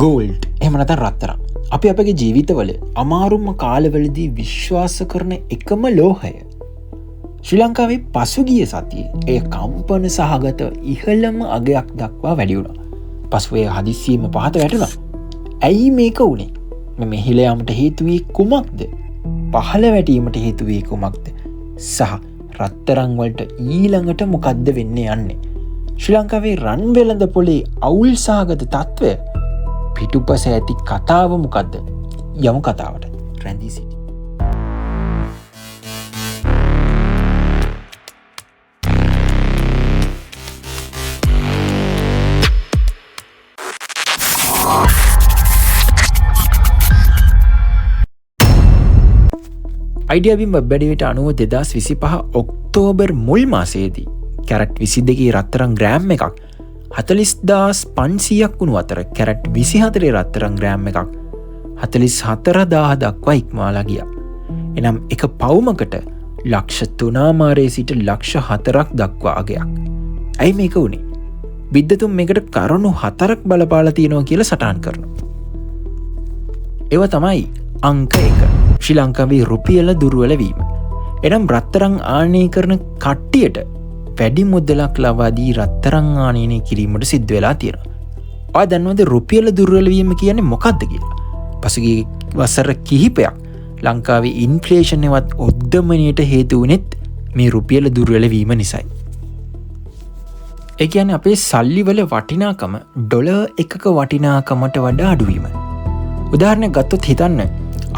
Gold එහෙම නැත්නම් රත්තරන්. අපි අපගේ ජීවිතවල අමාරුම කාලවලදී විශ්වාස කරන එකම ලෝහය. ශ්‍රී ලංකාවේ පසුගිය සතියේ ඒ කම්පන සහගත ඉහළම අගයක් දක්වා වැඩි වුණා. පසුව එය හදිස්සියෙම පහත වැටුණා. ඇයි මේක වුනේ? මේ ඉහළ යාමට හේතු වී කුමක්ද? පහළ වැටීමට හේතු වී කුමක්ද? සහ රත්තරන් වලට ඊළඟට මොකද්ද වෙන්නේ යන්නේ? ශ්‍රී ලංකාවේ රන් වෙළඳ පොලේ අවුල් සහගත තත්ත්වය පිටුපස ඇති කතාව මොකද්ද? යමු කතාවට. රැඳී සිටි. අයිඩියාබිම් වෙබ් වැඩිවිට 2025 ඔක්තෝබර් මුල් මාසයේදී කැරට් 22 රත්තරන් ග්‍රෑම් එකක් 40,500ක් වුණු අතර කැරට් 24 රත්තරන් ග්‍රෑම් එකක් 44,000 දක්වා ඉක්මවාලා ගියා. එනම් එක පවුමකට ලක්ෂ 3 සිට ලක්ෂ 4ක් දක්වා අගයක්. ඇයි මේක වුනේ? විද්වතුන් මේකට කරුණු 4ක් බලපාලා තියෙනවා කියලා සටහන් කරනවා. ඒවා තමයි අංක 1. ශ්‍රී ලංකාවේ රුපියල දුර්වල වීම. එනම් රත්තරන් ආනය කරන කට්ටියට වැඩි මුදලක් ලබා දී රත්තරන් ආනයනය කිරීමට සිද්ධ වෙලා තියෙනවා. ඔය දන්නවද රුපියල දුර්වල වීම කියන්නේ මොකක්ද කියලා? පසුගිය වසර කිහිපයක් ලංකාවේ ඉන්ෆ්ලේෂන් එකවත් උද්දමනයට හේතු වුණෙත් මේ රුපියල දුර්වල වීම නිසායි. ඒ කියන්නේ අපේ සල්ලි වල වටිනාකම ඩොලර් එකක වටිනාකමට වඩා අඩු වීම. උදාහරණයක් ගත්තොත් හිතන්න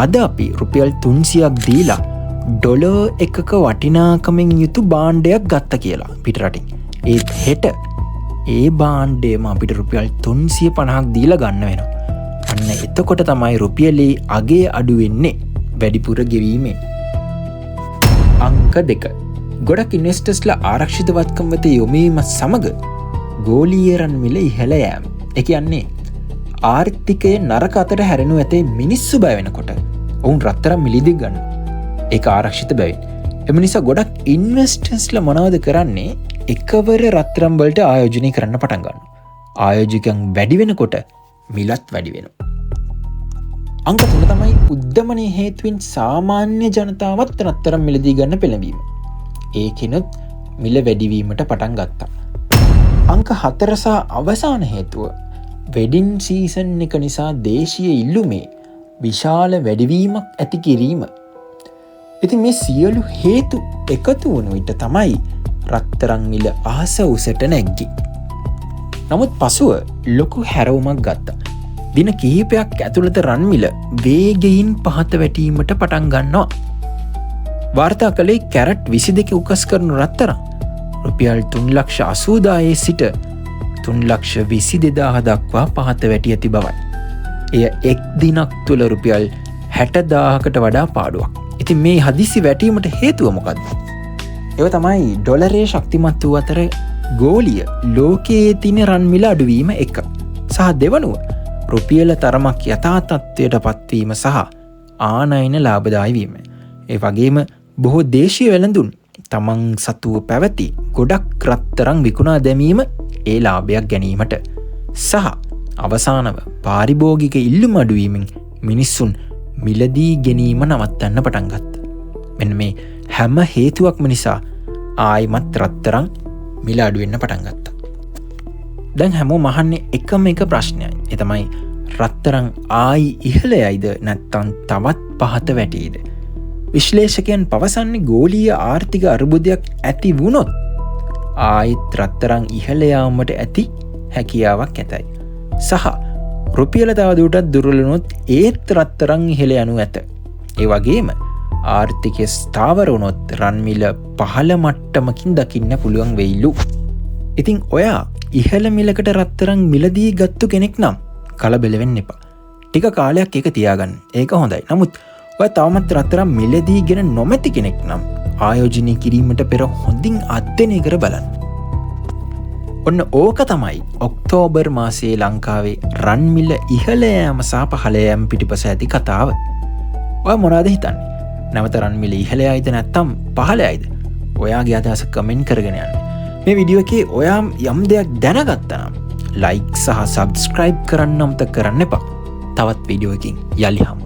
අද අපි රුපියල් 300ක් දීලා ඩොලර් එකක වටිනාකමින් යුතු භාණ්ඩයක් ගත්ත කියලා පිටරටින්. ඒත් හෙට ඒ භාණ්ඩයම අපිට රුපියල් 350ක් දීලා ගන්න වෙනවා. අන්න එතකොට තමයි රුපියලේ අගේ අඩු වෙන්නේ වැඩිපුර ගෙවීමෙන්. අංක 2. ගොඩක් ඉන්වෙස්ටර්ස්ලා ආරක්ෂිතවත්කම් වෙත යොමු වීම සමග ගෝලීය රන් මිල ඉහළ යෑම. ඒ කියන්නේ ආර්ථිකයේ නරක අතට හැරෙනු ඇතේ මිනිස්සු බය වෙනකොට ඔවුන් රත්තරන් මිලදී ගන්න. ඒක ආරක්ෂිත බැවින්. එම නිසා ගොඩක් ඉන්වෙස්ටර්ස්ලා මොනවද කරන්නේ? එකවර රත්තරන් වලට ආයෝජනය කරන්න පටන් ගන්නවා. ආයෝජකයන් වැඩි වෙනකොට මිලත් වැඩි වෙනවා. අංක 3 තමයි උද්දමනයේ හේතුවෙන් සාමාන්‍ය ජනතාවත් රත්තරන් මිලදී ගන්න පෙළඹීම. ඒකිනුත් මිල වැඩිවීමට පටන් ගත්තා. අංක 4 සහ අවසාන හේතුව වෙඩින් සීසන් එක නිසා දේශීය ඉල්ලුමේ විශාල වැඩිවීමක් ඇති කිරීම. ඉතින් මේ සියලු හේතු එකතු වුණු විට තමයි රත්තරන් මිල අහස උසට නැග්ගේ. නමුත් පසුව ලොකු හැරවුමක් ගත්තා. දින කිහිපයක් ඇතුළත රන් මිල වේගයෙන් පහත වැටීමට පටන් ගන්නවා. වාර්තා කළේ කැරට් 22 උකස් කරනු රත්තරන් රුපියල් 3,80,000 සිට 3,22,000 දක්වා පහත වැටි ඇති බවයි. එය එක් දිනක් තුළ රුපියල් 60,000කට වඩා පාඩුවක්. ඉතින් මේ හදිසි වැටීමට හේතුව මොකක්ද? ඒව තමයි ඩොලරයේ ශක්තිමත් වූ අතර ගෝලීය ලෝකයේ තියෙන රන් මිල අඩුවීම එක. සහ දෙවනුව රුපියල තරමක් යථා තත්ත්වයට පත්වීම සහ ආනයන ලාභදායී වීම. ඒ වගේම බොහෝ දේශීය වෙළඳුන් තමන් සතුව පැවති ගොඩක් රත්තරන් විකුණා දැමීම ඒ ලාභයක් ගැනීමට සහ අවසානව පාරිභෝගික ඉල්ලුම අඩුවීමෙන් මිනිස්සුන් මිලදී ගැනීම නවත්තන්න පටන් ගත්තා. මෙන්න මේ හැම හේතුවක්ම නිසා ආයිමත් රත්තරන් මිල අඩු වෙන්න පටන් ගත්තා. දැන් හැමෝම අහන්නේ එකම එක ප්‍රශ්නයයි. ඒ තමයි රත්තරන් ආයි ඉහළ යයිද නැත්නම් තවත් පහත වැටීද? විශ්ලේෂකයන් පවසන්නේ ගෝලීය ආර්ථික අර්බුදයක් ඇති වුණොත් ආයිත් රත්තරන් ඉහළ යාමට ඇති හැකියාවක් ඇතයි. සහ රුපියල තවදුරටත් දුර්වල වුණොත් ඒත් රත්තරන් ඉහළ යනු ඇත. ඒ වගේම ආර්ථිකය ස්ථාවර වුණොත් රන් මිල පහළ මට්ටමකින් දකින්න පුළුවන් වෙයිලු. ඉතින් ඔයා ඉහළ මිලකට රත්තරන් මිලදී ගත්තු කෙනෙක් නම් කලබල වෙන්න එපා. ටික කාලයක් ඒක තියාගන්න. ඒක හොඳයි. නමුත් ඔය තවමත් රත්තරන් මිලදී ගෙන නොමැති කෙනෙක් නම් ආයෝජනය කිරීමට පෙර හොඳින් අධ්‍යයනය කර බලන්න. ඔන්න ඕක තමයි ඔක්තෝබර් මාසයේ ලංකාවේ රන් මිල ඉහළ යෑම සහ පහළ යෑම පිටිපස ඇති කතාව. ඔය මොනවද හිතන්නේ? නැවත රන් මිල ඉහළ යයිද නැත්නම් පහළ යයිද? ඔයාගේ අදහස කමෙන්ට් කරගෙන යන්න. මේ වීඩියෝ එකේ ඔයා යම් දෙයක් දැනගත්තා නම් ලයික් සහ සබස්ක්‍රයිබ් කරන්න අමතක කරන්න එපා. තවත් වීඩියෝ එකින් යළි හමු.